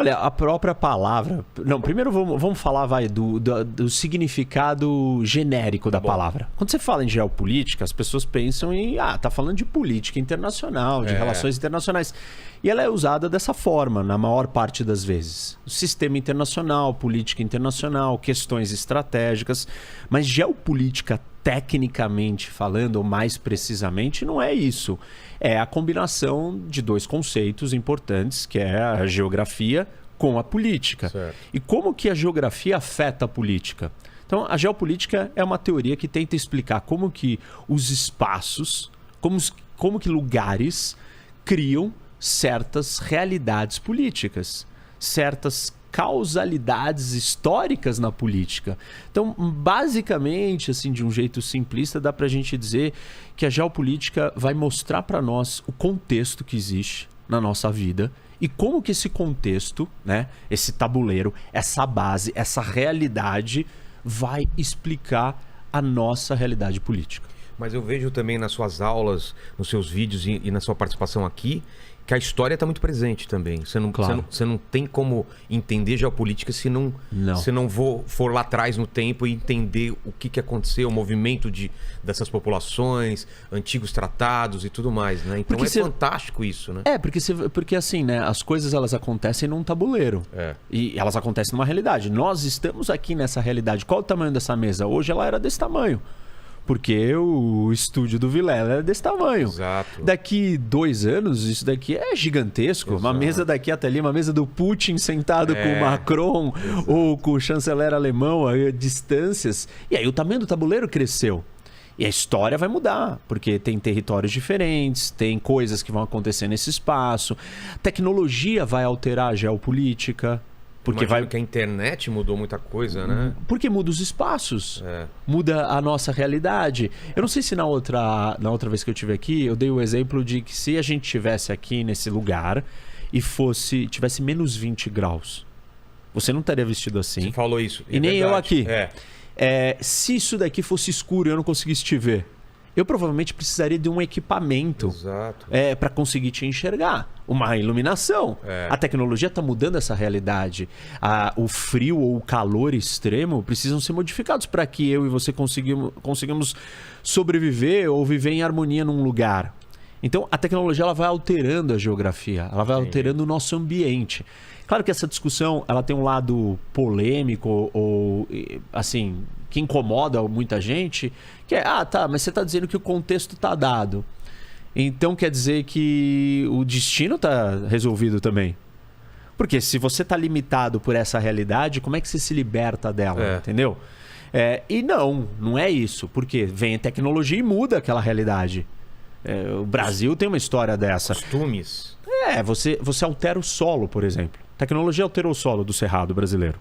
Olha, a própria palavra... Não, primeiro vamos falar do significado genérico da palavra. Quando você fala em geopolítica, as pessoas pensam em... tá falando de política internacional, de relações internacionais. E ela é usada dessa forma, na maior parte das vezes. O sistema internacional, política internacional, questões estratégicas. Mas geopolítica, tecnicamente falando, ou mais precisamente, não é isso. É a combinação de dois conceitos importantes, que é a geografia com a política. Certo. E como que a geografia afeta a política? Então, a geopolítica é uma teoria que tenta explicar como que os espaços, como que lugares criam certas realidades políticas, certas causalidades históricas na política. Então, basicamente, assim, de um jeito simplista, dá pra gente dizer que a geopolítica vai mostrar para nós o contexto que existe na nossa vida e como que esse contexto, né, esse tabuleiro, essa base, essa realidade vai explicar a nossa realidade política. Mas eu vejo também nas suas aulas, nos seus vídeos e na sua participação aqui, que a história está muito presente também. Você não tem como entender geopolítica se não for lá atrás no tempo e entender o que aconteceu, o movimento dessas populações, antigos tratados e tudo mais, né? Então fantástico isso, né? Porque assim, né? As coisas elas acontecem num tabuleiro. E elas acontecem numa realidade. Nós estamos aqui nessa realidade. Qual o tamanho dessa mesa? Hoje ela era desse tamanho. Porque o estúdio do Vilela era desse tamanho. Exato. Daqui 2 anos, isso daqui é gigantesco. Exato. Uma mesa daqui até ali, uma mesa do Putin sentado com o Macron ou com o chanceler alemão a distâncias. E aí o tamanho do tabuleiro cresceu. E a história vai mudar, porque tem territórios diferentes, tem coisas que vão acontecer nesse espaço. Tecnologia vai alterar a geopolítica. Porque que a internet mudou muita coisa, né? Porque muda os espaços, muda a nossa realidade. Eu não sei se na outra vez que eu estive aqui, eu dei o exemplo de que se a gente estivesse aqui nesse lugar e tivesse menos 20 graus, você não estaria vestido assim. Você falou isso. E nem eu aqui. Se isso daqui fosse escuro e eu não conseguisse te ver, eu provavelmente precisaria de um equipamento para conseguir te enxergar. Uma iluminação. A tecnologia está mudando essa realidade. O frio ou o calor extremo precisam ser modificados para que eu e você consigamos sobreviver ou viver em harmonia num lugar. Então, a tecnologia ela vai alterando a geografia, ela vai alterando o nosso ambiente. Claro que essa discussão ela tem um lado polêmico ou assim, que incomoda muita gente, que é, mas você está dizendo que o contexto está dado. Então quer dizer que o destino está resolvido também. Porque se você está limitado por essa realidade, como é que você se liberta dela, entendeu? E não é isso, porque vem a tecnologia e muda aquela realidade. O Brasil tem uma história dessa. Costumes. Você altera o solo, por exemplo. A tecnologia alterou o solo do Cerrado brasileiro.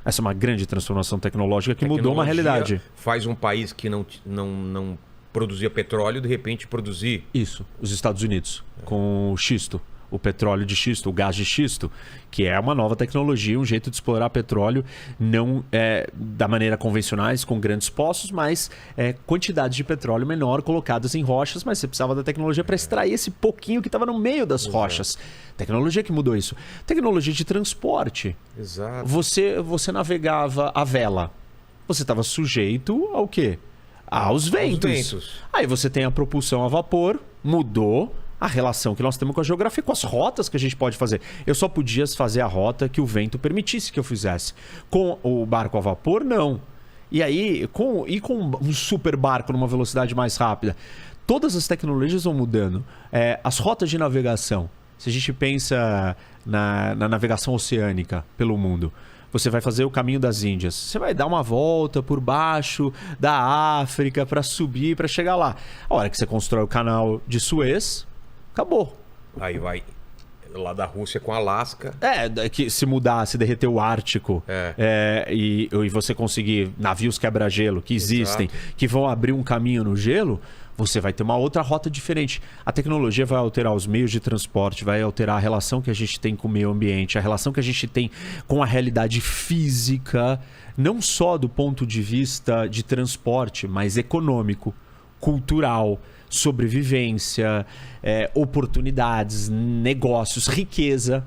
Essa é uma grande transformação tecnológica que mudou uma realidade. Faz um país que não produzia petróleo, de repente produzir... Isso, os Estados Unidos, com o xisto. O petróleo de xisto, o gás de xisto, que é uma nova tecnologia, um jeito de explorar petróleo, não da maneira convencionais, com grandes poços, mas quantidades de petróleo menor colocadas em rochas, mas você precisava da tecnologia para extrair esse pouquinho que estava no meio das rochas. Tecnologia que mudou isso. Tecnologia de transporte. Exato. Você navegava a vela. Você estava sujeito ao quê? Aos ventos. Aí você tem a propulsão a vapor, mudou a relação que nós temos com a geografia, com as rotas que a gente pode fazer. Eu só podia fazer a rota que o vento permitisse que eu fizesse. Com o barco a vapor, não. E aí, com um super barco numa velocidade mais rápida, todas as tecnologias vão mudando. As rotas de navegação, se a gente pensa na navegação oceânica pelo mundo, você vai fazer o caminho das Índias. Você vai dar uma volta por baixo da África para subir, para chegar lá. A hora que você constrói o canal de Suez, acabou. Aí vai lá da Rússia com Alasca. Que se mudar, se derreter o Ártico e você conseguir navios quebra-gelo que existem, que vão abrir um caminho no gelo, você vai ter uma outra rota diferente. A tecnologia vai alterar os meios de transporte, vai alterar a relação que a gente tem com o meio ambiente, a relação que a gente tem com a realidade física, não só do ponto de vista de transporte, mas econômico, cultural, sobrevivência, oportunidades, negócios, riqueza.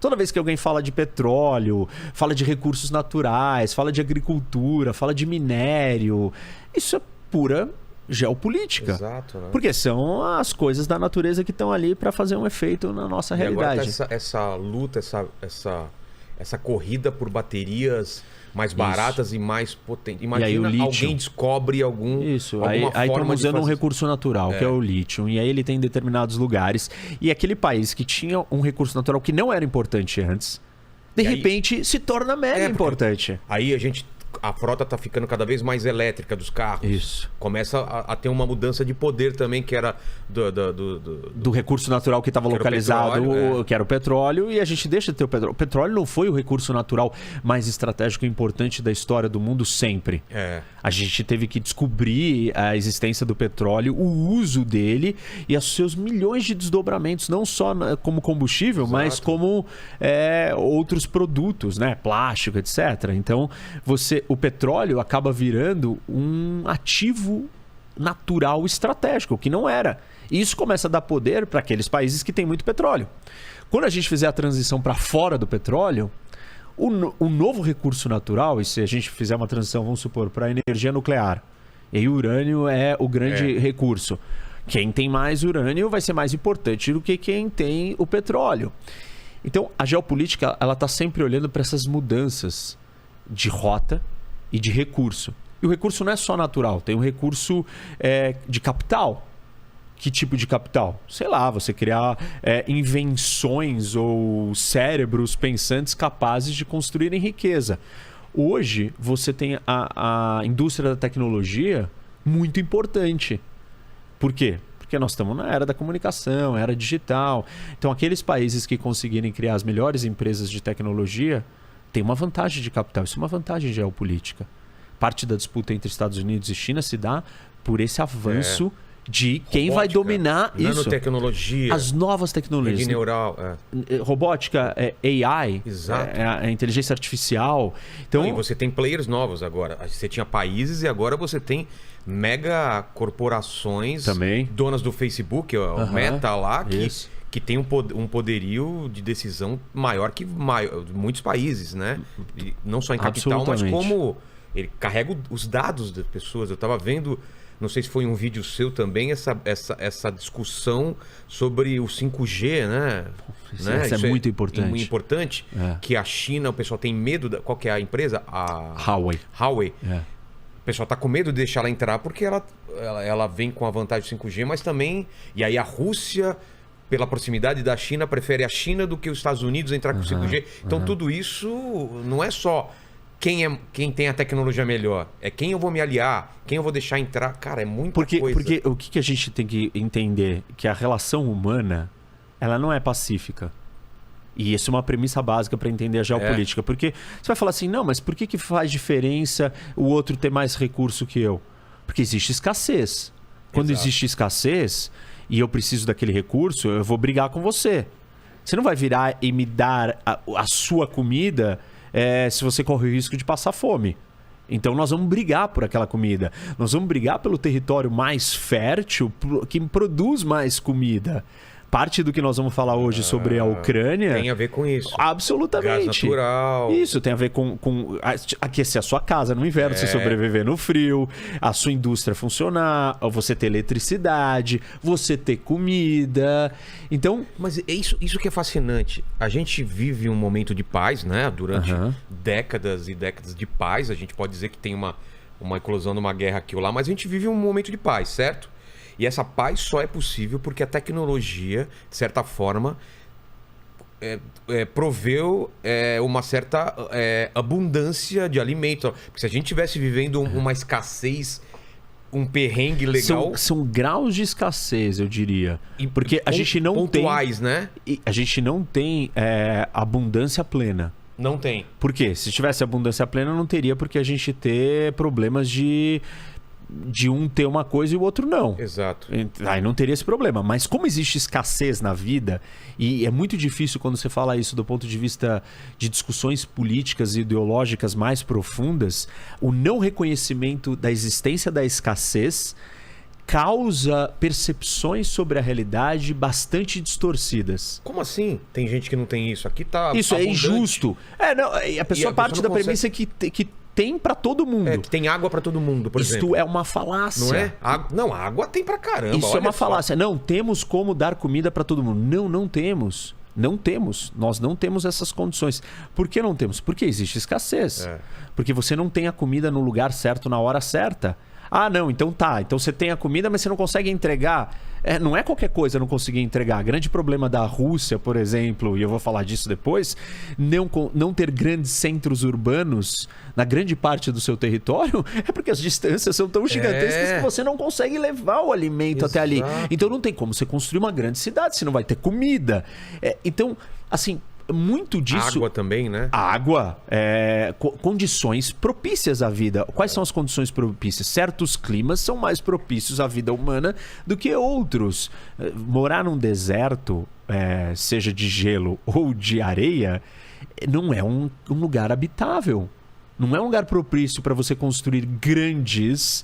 Toda vez que alguém fala de petróleo, fala de recursos naturais, fala de agricultura, fala de minério, isso é pura geopolítica. Exato, né? Porque são as coisas da natureza que estão ali para fazer um efeito na nossa realidade. Agora tá essa luta, essa corrida por baterias mais baratas e mais potentes. Imagina alguém descobre algum. Isso, aí estamos usando um recurso natural, que é o lítio. E aí ele tem em determinados lugares. E aquele país que tinha um recurso natural que não era importante antes, de repente se torna mega importante. Aí a frota está ficando cada vez mais elétrica dos carros. Isso. Começa a ter uma mudança de poder também, que era do recurso natural que estava localizado, que era o petróleo, e a gente deixa de ter o petróleo. O petróleo não foi o recurso natural mais estratégico e importante da história do mundo sempre. A gente teve que descobrir a existência do petróleo, o uso dele e os seus milhões de desdobramentos, não só como combustível, mas como outros produtos, né? Plástico, etc. Então, o petróleo acaba virando um ativo natural estratégico, que não era. E isso começa a dar poder para aqueles países que têm muito petróleo. Quando a gente fizer a transição para fora do petróleo, o novo recurso natural, e se a gente fizer uma transição, vamos supor, para a energia nuclear, e aí o urânio é o grande recurso. Quem tem mais urânio vai ser mais importante do que quem tem o petróleo. Então, a geopolítica ela está sempre olhando para essas mudanças de rota e de recurso. E o recurso não é só natural, tem um recurso de capital. Que tipo de capital? Sei lá, você criar invenções ou cérebros pensantes capazes de construírem riqueza. Hoje, você tem a indústria da tecnologia muito importante. Por quê? Porque nós estamos na era da comunicação, era digital. Então, aqueles países que conseguirem criar as melhores empresas de tecnologia têm uma vantagem de capital. Isso é uma vantagem geopolítica. Parte da disputa entre Estados Unidos e China se dá por esse avanço de quem vai dominar isso. Nanotecnologia. As novas tecnologias. Rede neural. Robótica, AI. Exato. A inteligência artificial. Então, e você tem players novos agora. Você tinha países e agora você tem mega corporações também. Donas do Facebook, o Meta lá, que tem um poderio de decisão maior que muitos países, né? E não só em capital, mas como ele carrega os dados das pessoas. Eu estava vendo, não sei se foi um vídeo seu também, essa discussão sobre o 5G, né? Isso é muito importante. Muito importante, que a China, o pessoal tem medo... Qual que é a empresa? A Huawei. O pessoal está com medo de deixar ela entrar porque ela vem com a vantagem do 5G, mas também... E aí a Rússia, pela proximidade da China, prefere a China do que os Estados Unidos entrar com o 5G. Então tudo isso não é só... Quem tem a tecnologia melhor? É quem eu vou me aliar, quem eu vou deixar entrar. Cara, é muita coisa. Porque o que a gente tem que entender? Que a relação humana, ela não é pacífica. E isso é uma premissa básica para entender a geopolítica. Porque você vai falar assim, não, mas por que faz diferença o outro ter mais recurso que eu? Porque existe escassez. Quando existe escassez e eu preciso daquele recurso, eu vou brigar com você. Você não vai virar e me dar a sua comida... se você corre o risco de passar fome. Então nós vamos brigar por aquela comida. Nós vamos brigar pelo território mais fértil, que produz mais comida. Parte do que nós vamos falar hoje sobre a Ucrânia... Tem a ver com isso. Absolutamente. Gás natural. Isso, tem a ver com aquecer a sua casa no inverno, você sobreviver no frio, a sua indústria funcionar, você ter eletricidade, você ter comida. Então... Mas é isso que é fascinante. A gente vive um momento de paz, né? Durante décadas e décadas de paz. A gente pode dizer que tem uma eclosão de uma guerra aqui ou lá, mas a gente vive um momento de paz, certo? E essa paz só é possível porque a tecnologia, de certa forma, proveu uma certa abundância de alimento. Porque se a gente estivesse vivendo uma escassez, um perrengue legal... São graus de escassez, eu diria. Porque a gente não pontuais, né? A gente não tem abundância plena. Não tem. Por quê? Se tivesse abundância plena, não teria porque a gente ter problemas de um ter uma coisa e o outro não. Exato. Aí não teria esse problema. Mas como existe escassez na vida, e é muito difícil quando você fala isso do ponto de vista de discussões políticas e ideológicas mais profundas, o não reconhecimento da existência da escassez causa percepções sobre a realidade bastante distorcidas. Como assim? Tem gente que não tem isso. Aqui tá Isso abundante. É injusto. A pessoa parte da premissa que tem para todo mundo. Que tem água para todo mundo, por exemplo. Isto é uma falácia. Não é? Não, água tem pra caramba. Isso é uma falácia. Não temos como dar comida para todo mundo. Não temos. Não temos. Nós não temos essas condições. Por que não temos? Porque existe escassez. Porque você não tem a comida no lugar certo, na hora certa. Ah, não, então tá. Então você tem a comida, mas você não consegue entregar. Não é qualquer coisa não conseguir entregar. Grande problema da Rússia, por exemplo, e eu vou falar disso depois, não ter grandes centros urbanos na grande parte do seu território é porque as distâncias são tão gigantescas que você não consegue levar o alimento até ali. Então não tem como você construir uma grande cidade, você não vai ter comida. Então, assim... Muito disso... Água também, né? Água, condições propícias à vida. Quais são as condições propícias? Certos climas são mais propícios à vida humana do que outros. Morar num deserto, seja de gelo ou de areia, não é um lugar habitável. Não é um lugar propício para você construir grandes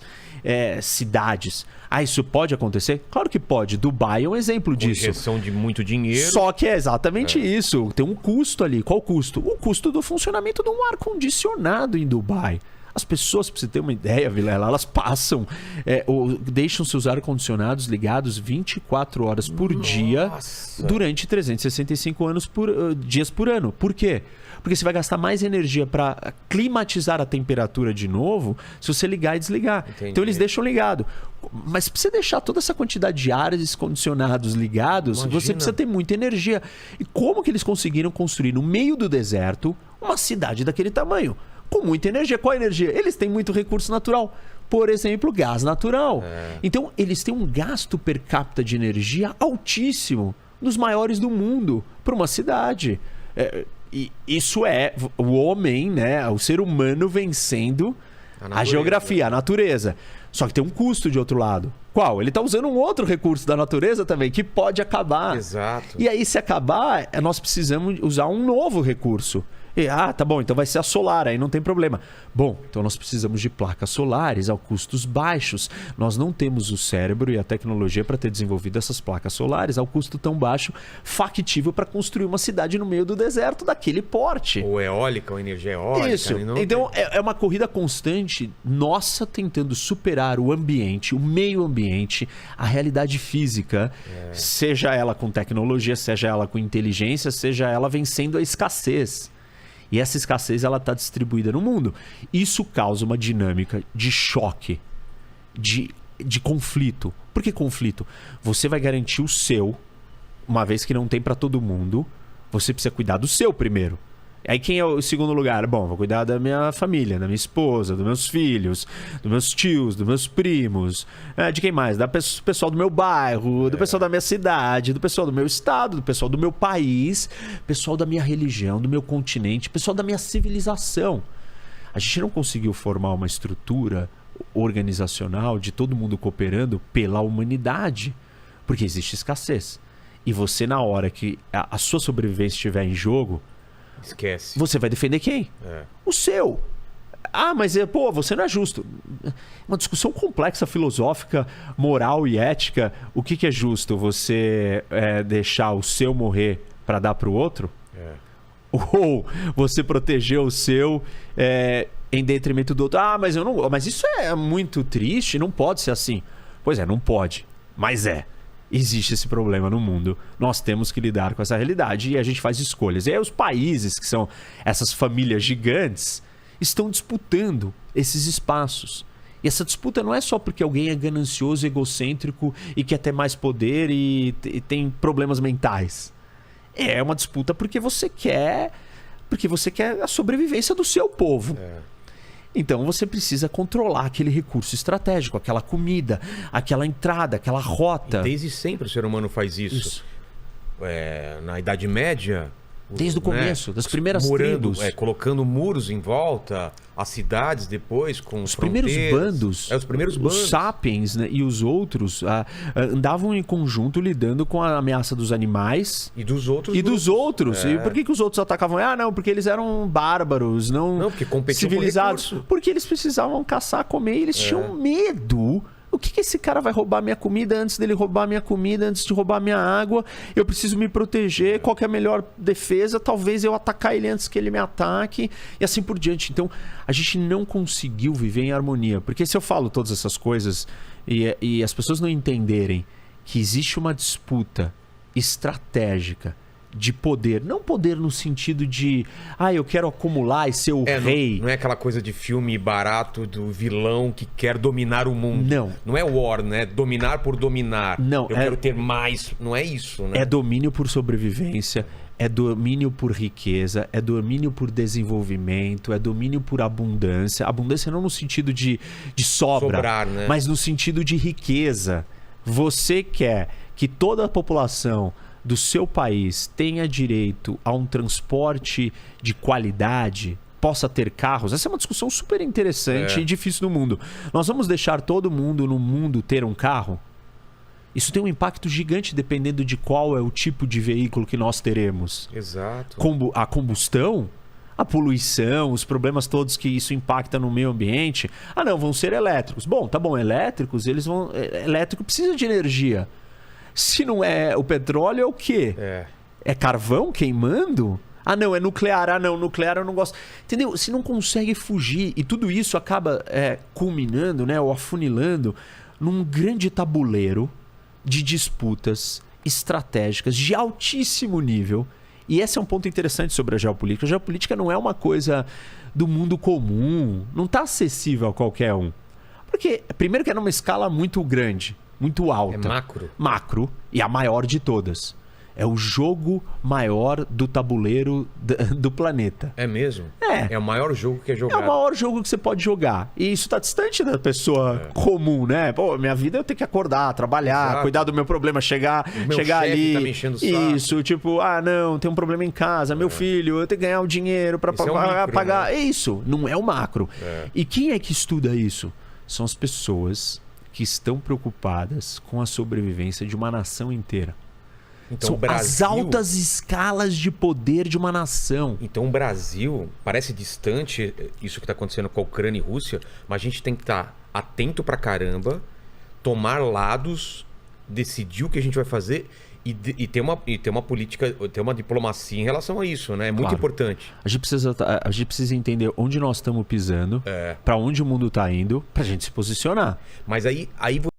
cidades. Isso pode acontecer? Claro que pode. Dubai é um exemplo disso. Injeção de muito dinheiro. Só que é exatamente isso. Tem um custo ali. Qual o custo? O custo do funcionamento de um ar-condicionado em Dubai. As pessoas, para você ter uma ideia, Vilela, elas passam, deixam seus ar-condicionados ligados 24 horas por dia durante 365 dias por ano. Por quê? Porque você vai gastar mais energia para climatizar a temperatura de novo se você ligar e desligar. Entendi. Então eles deixam ligado. Mas para você deixar toda essa quantidade de ares condicionados ligados, você precisa ter muita energia. E como que eles conseguiram construir no meio do deserto uma cidade daquele tamanho? Com muita energia. Qual a energia? Eles têm muito recurso natural. Por exemplo, gás natural. Então, eles têm um gasto per capita de energia altíssimo, dos maiores do mundo, para uma cidade. E isso é o homem, né? O ser humano vencendo a geografia, a natureza. Só que tem um custo de outro lado. Qual? Ele está usando um outro recurso da natureza também, que pode acabar. Exato. E aí, se acabar, nós precisamos usar um novo recurso. Tá bom, então vai ser a solar, aí não tem problema. Bom, então nós precisamos de placas solares a custos baixos. Nós não temos o cérebro e a tecnologia para ter desenvolvido essas placas solares ao custo tão baixo, factível para construir uma cidade no meio do deserto daquele porte. Ou eólica, ou energia eólica. Isso. Então é uma corrida constante nossa tentando superar o ambiente, o meio ambiente, a realidade física, seja ela com tecnologia, seja ela com inteligência, seja ela vencendo a escassez. E essa escassez ela está distribuída no mundo. Isso causa uma dinâmica de choque, de conflito. Por que conflito? Você vai garantir o seu, uma vez que não tem para todo mundo, você precisa cuidar do seu primeiro. Aí quem é o segundo lugar? Bom, vou cuidar da minha família, da minha esposa, dos meus filhos, dos meus tios, dos meus primos, de quem mais? Do pessoal do meu bairro, do pessoal da minha cidade, do pessoal do meu estado, do pessoal do meu país, pessoal da minha religião, do meu continente, pessoal da minha civilização. A gente não conseguiu formar uma estrutura organizacional de todo mundo cooperando pela humanidade, porque existe escassez. E você, na hora que a sua sobrevivência estiver em jogo, esquece. Você vai defender quem? O seu. Mas você não é justo. Uma discussão complexa, filosófica, moral e ética. O que é justo? Você deixar o seu morrer para dar para o outro? Ou você proteger o seu em detrimento do outro? Mas eu não. Mas isso é muito triste. Não pode ser assim. Pois não pode. Mas existe esse problema no mundo. Nós temos que lidar com essa realidade e a gente faz escolhas. E aí os países, que são essas famílias gigantes, estão disputando esses espaços. E essa disputa não é só porque alguém é ganancioso, egocêntrico e quer ter mais poder e tem problemas mentais. É uma disputa porque você quer a sobrevivência do seu povo. Então você precisa controlar aquele recurso estratégico, aquela comida, aquela entrada, aquela rota. E desde sempre o ser humano faz isso. Na Idade Média... Desde o começo, das primeiras tribos. Colocando muros em volta, as cidades depois com os primeiros bandos. Os primeiros bandos. Os sapiens, né, e os outros andavam em conjunto lidando com a ameaça dos animais. E dos outros. E por que os outros atacavam? Não, porque eles eram bárbaros, não porque competiam civilizados. Porque eles precisavam caçar, comer e eles tinham medo. que esse cara vai roubar minha comida antes dele roubar minha comida, antes de roubar minha água? Eu preciso me proteger, qual que é a melhor defesa? Talvez eu atacar ele antes que ele me ataque, e assim por diante. Então, a gente não conseguiu viver em harmonia. Porque se eu falo todas essas coisas e as pessoas não entenderem que existe uma disputa estratégica de poder, não poder no sentido de eu quero acumular e ser o rei. Não é aquela coisa de filme barato do vilão que quer dominar o mundo. Não é war, né? Dominar por dominar. Não, eu quero ter mais. Não é isso, né? É domínio por sobrevivência, é domínio por riqueza, é domínio por desenvolvimento, é domínio por abundância. Abundância não no sentido de sobrar, né? Mas no sentido de riqueza. Você quer que toda a população do seu país tenha direito a um transporte de qualidade, possa ter carros. Essa é uma discussão super interessante e difícil no mundo. Nós vamos deixar todo mundo no mundo ter um carro? Isso tem um impacto gigante dependendo de qual é o tipo de veículo que nós teremos. Exato. A combustão, a poluição, os problemas todos que isso impacta no meio ambiente. Não, vão ser elétricos. Bom, tá bom, elétricos, elétrico precisa de energia. Se não é o petróleo, é o quê? É carvão queimando? Não, é nuclear. Não, nuclear eu não gosto. Entendeu? Você não consegue fugir. E tudo isso acaba culminando, né, ou afunilando num grande tabuleiro de disputas estratégicas de altíssimo nível. E esse é um ponto interessante sobre a geopolítica. A geopolítica não é uma coisa do mundo comum. Não está acessível a qualquer um. Porque, primeiro que é numa escala muito grande. Muito alta. É macro. Macro. E a maior de todas. É o jogo maior do tabuleiro do planeta. É mesmo? É o maior jogo que é jogado. É o maior jogo que você pode jogar. E isso está distante da pessoa comum, né? Pô, minha vida eu tenho que acordar, trabalhar, cuidar do meu problema, chegar ali. Tá me enchendo o saco. Isso, tipo, não, tem um problema em casa, meu filho, eu tenho que ganhar o dinheiro para pagar. Né? É isso, não é o macro. E quem é que estuda isso? São as pessoas que estão preocupadas com a sobrevivência de uma nação inteira. Então, são o Brasil... as altas escalas de poder de uma nação. Então o Brasil parece distante, isso que está acontecendo com a Ucrânia e Rússia, mas a gente tem que estar atento pra caramba, tomar lados, decidir o que a gente vai fazer e ter uma política, ter uma diplomacia em relação a isso, né? É muito importante. A gente precisa entender onde nós estamos pisando, para onde o mundo está indo, pra gente se posicionar. Mas aí